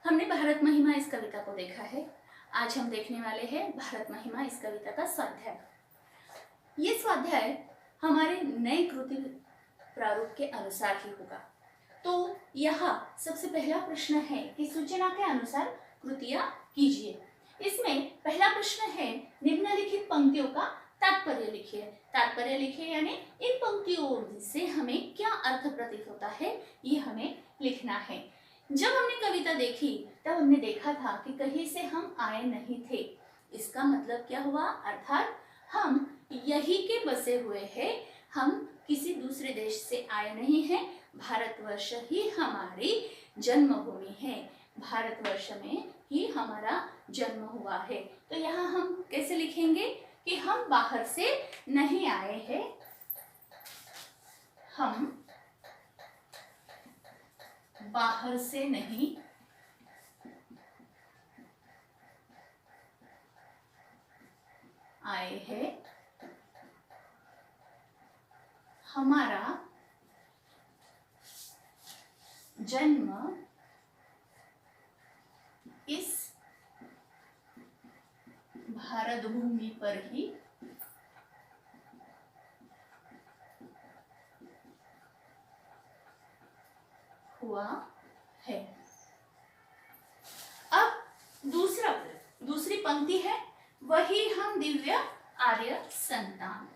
हमने भारत महिमा इस कविता को देखा है। आज हम देखने वाले हैं भारत महिमा इस कविता का स्वाध्याय। ये स्वाध्याय हमारे नए कृति प्रारूप के अनुसार ही होगा। तो यहाँ सबसे पहला प्रश्न है कि सूचना के अनुसार कृतियां कीजिए। इसमें पहला प्रश्न है, निम्नलिखित पंक्तियों का तात्पर्य लिखिए। तात्पर्य लिखिए यानी इन पंक्तियों से हमें क्या अर्थ प्रतीत होता है, ये हमें लिखना है। जब हमने कविता देखी तब हमने देखा था कि कहीं से हम आए नहीं थे। इसका मतलब क्या हुआ? अर्थात हम यही के बसे हुए हैं, हम किसी दूसरे देश से आए नहीं हैं। भारतवर्ष ही हमारी जन्मभूमि है, भारतवर्ष में ही हमारा जन्म हुआ है। तो यहाँ हम कैसे लिखेंगे कि हम बाहर से नहीं आए हैं, हम बाहर से नहीं आए हैं, हमारा जन्म इस भारत भूमि पर ही हुआ है। अब दूसरी पंक्ति है, वही हम दिव्य आर्य संतान।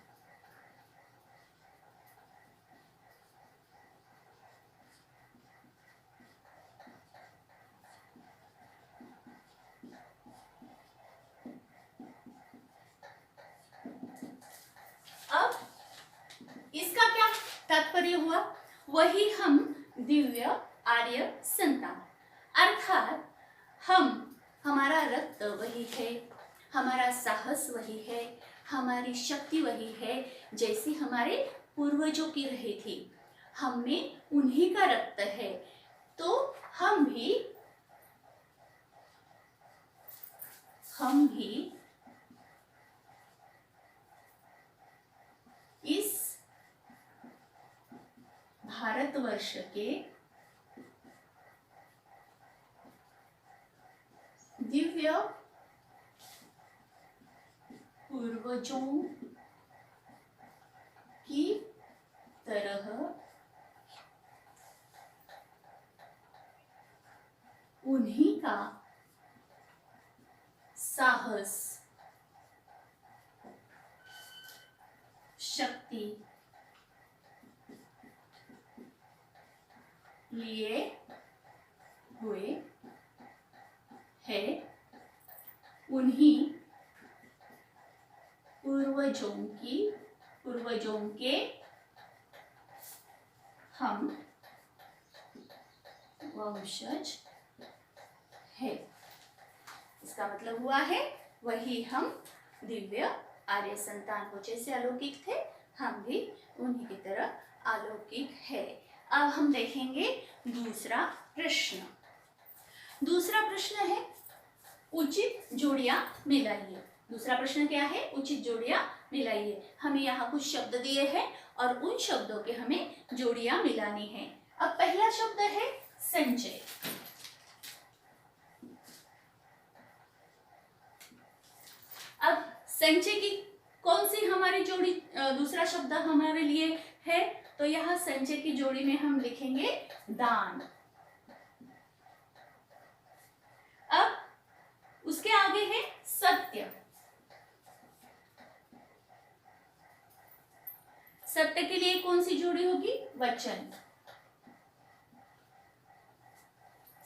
अब इसका क्या तात्पर्य हुआ? वही हम दिव्य आर्य संतान, अर्थात हमारा रक्त वही है, हमारा साहस वही है, हमारी शक्ति वही है जैसी हमारे पूर्वजों की रही थी। हम में उन्हीं का रक्त है, तो हम भी इस भारतवर्ष के दिव्य पूर्वजों की तरह उन्हीं का साहस, शक्ति लिए हुए है, उन्हीं पूर्वजों के हम वंशज है। इसका मतलब हुआ है वही हम दिव्य आर्य संतान को जैसे अलौकिक थे, हम भी उन्हीं की तरह अलौकिक है। अब हम देखेंगे दूसरा प्रश्न। दूसरा प्रश्न है, उचित जोड़ियां मिलाइए। दूसरा प्रश्न क्या है? उचित जोड़ियां मिलाइए। हमें यहाँ कुछ शब्द दिए हैं और उन शब्दों के हमें जोड़ियां मिलानी है। अब पहला शब्द है संचय। अब संचय की कौन सी हमारी जोड़ी दूसरा शब्द हमारे लिए है? तो यहाँ संचय की जोड़ी में हम लिखेंगे दान। अब उसके आगे है सत्य। सत्य के लिए कौन सी जोड़ी होगी? वचन।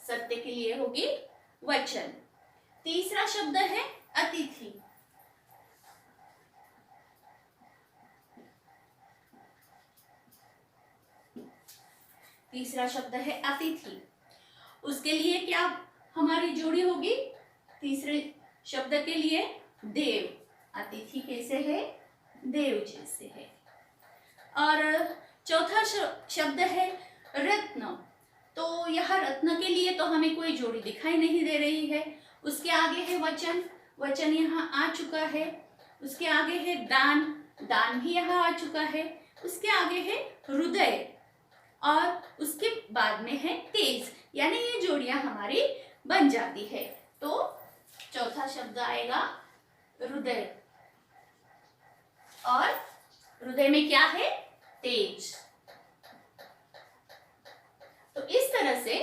सत्य के लिए होगी वचन। तीसरा शब्द है अतिथि। तीसरा शब्द है अतिथि। उसके लिए क्या हमारी जोड़ी होगी? तीसरे शब्द के लिए देव। अतिथि कैसे है? देव जैसे है। और चौथा शब्द है रत्न। तो यह रत्न के लिए तो हमें कोई जोड़ी दिखाई नहीं दे रही है। उसके आगे है वचन, वचन यहाँ आ चुका है। उसके आगे है दान, दान भी यहाँ आ चुका है। उसके आगे है हृदय और उसके बाद में है तेज। यानी ये जोड़ियां हमारी बन जाती है। तो चौथा शब्द आएगा हृदय, और हृदय में क्या है? तेज। तो इस तरह से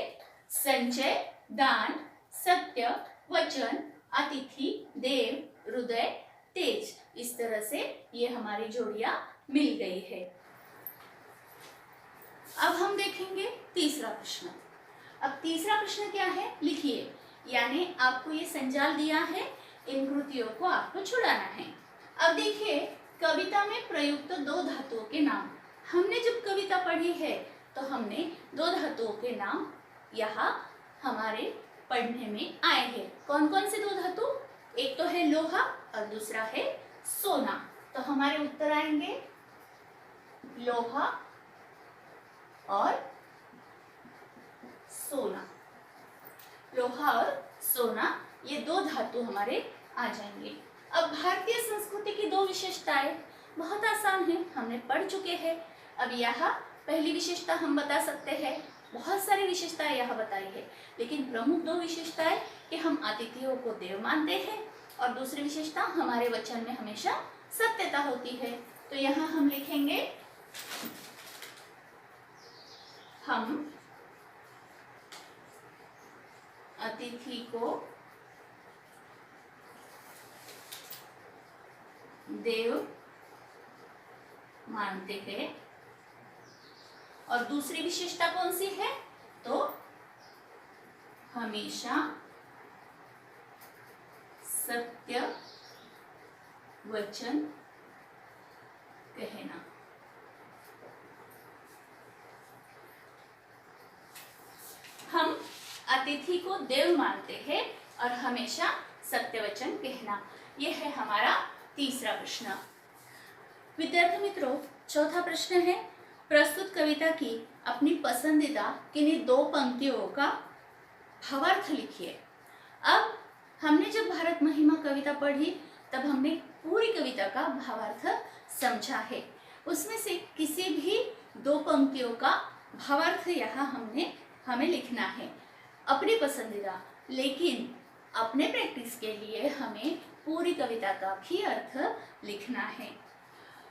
संचय, दान, सत्य, वचन, अतिथि, देव, हृदय, तेज, इस तरह से ये हमारी जोड़ियां मिल गई है। अब हम देखेंगे तीसरा प्रश्न। अब तीसरा प्रश्न क्या है? लिखिए, यानी आपको ये संजाल दिया है, इन कृतियों को आपको छुड़ाना है। अब देखिए, कविता में प्रयुक्त दो धातुओं के नाम। हमने जब कविता पढ़ी है तो हमने दो धातुओं के नाम यहाँ हमारे पढ़ने में आए हैं। कौन कौन से दो धातु? एक तो है लोहा और दूसरा है सोना। तो हमारे उत्तर आएंगे लोहा और सोना। लोहा और सोना, ये दो धातु हमारे आ जाएंगे। अब भारतीय संस्कृति की दो विशेषताएं बहुत आसान है, हमने पढ़ चुके हैं। अब यहाँ पहली विशेषता हम बता सकते हैं, बहुत सारी विशेषताएं यहाँ बताई है, लेकिन प्रमुख दो विशेषताएं कि हम अतिथियों को देव मानते हैं, और दूसरी विशेषता हमारे वचन में हमेशा सत्यता होती है। तो यहाँ हम लिखेंगे, हम अतिथि को देव मानते हैं। और दूसरी विशेषता कौन सी है? तो हमेशा सत्य वचन कहना। हम अतिथि को देव मानते हैं और हमेशा सत्य वचन कहना, यह है हमारा तीसरा प्रश्न। विद्यार्थी मित्रों, चौथा प्रश्न है, प्रस्तुत कविता की अपनी पसंदीदा किन्हीं दो पंक्तियों का भावार्थ लिखिए। अब हमने जब भारत महिमा कविता पढ़ी तब हमने पूरी कविता का भावार्थ समझा है। उसमें से किसी भी दो पंक्तियों का भावार्थ यहाँ हमें लिखना है, अपनी पसंदीदा। लेकिन अपने प्रैक्टिस के लिए हमें पूरी कविता का भी अर्थ लिखना है।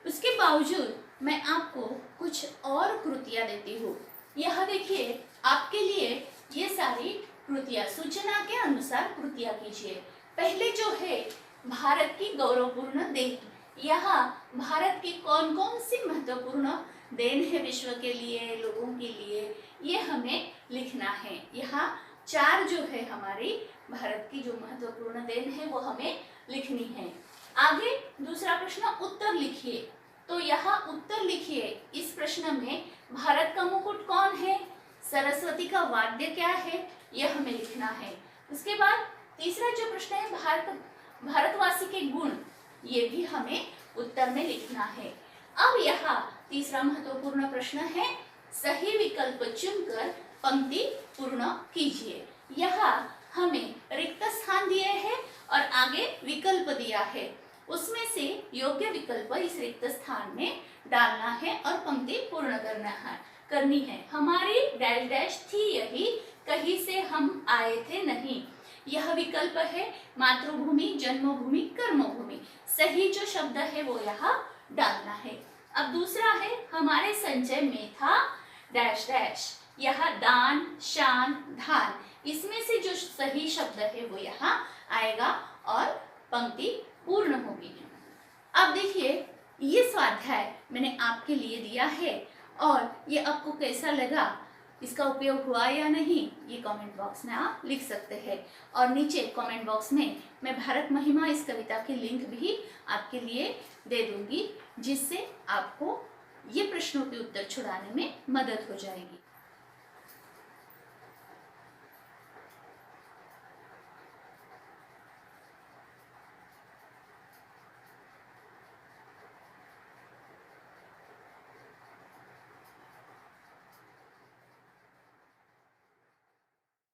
उसके बावजूद मैं आपको कुछ और कृतियां देती हूँ। यह देखिए, आपके लिए ये सारी कृतियां सूचना के अनुसार कृतियां कीजिए। पहले जो है भारत की गौरवपूर्ण देन, यहाँ भारत की कौन कौन सी महत्वपूर्ण देन है विश्व के लिए, लोगों के लिए, ये हमें लिखना है। यहाँ चार जो है हमारी भारत की जो महत्वपूर्ण देन है वो हमें लिखनी है। आगे दूसरा प्रश्न, उत्तर लिखिए। तो यहाँ उत्तर लिखिए, इस प्रश्न में भारत का मुकुट कौन है, सरस्वती का वाद्य क्या है, यह हमें लिखना है। उसके बाद तीसरा जो प्रश्न है, भारतवासी के गुण, ये भी हमें उत्तर में लिखना है। अब यहाँ तीसरा महत्वपूर्ण प्रश्न है, सही विकल्प चुनकर पंक्ति पूर्ण कीजिए। यहाँ हमें रिक्त स्थान दिए हैं और आगे विकल्प दिया है, उसमें से योग्य विकल्प इस रिक्त स्थान में डालना है और पंक्ति पूर्ण करनी है। हमारी डैश डैश थी यही, कहीं से हम आए थे नहीं। यह विकल्प है मातृभूमि, जन्मभूमि, कर्मभूमि। सही जो शब्द है वो यहाँ डालना है। अब दूसरा है, हमारे संचय में था डैश डैश, यहाँ दान, शान, धान, इसमें से जो सही शब्द है वो यहाँ आएगा और पंक्ति पूर्ण होगी। अब देखिए, ये स्वाध्याय मैंने आपके लिए दिया है और ये आपको कैसा लगा, इसका उपयोग हुआ या नहीं, ये कमेंट बॉक्स में आप लिख सकते हैं। और नीचे कमेंट बॉक्स में मैं भारत महिमा इस कविता की लिंक भी आपके लिए दे दूंगी, जिससे आपको ये प्रश्नों के उत्तर छुड़ाने में मदद हो जाएगी।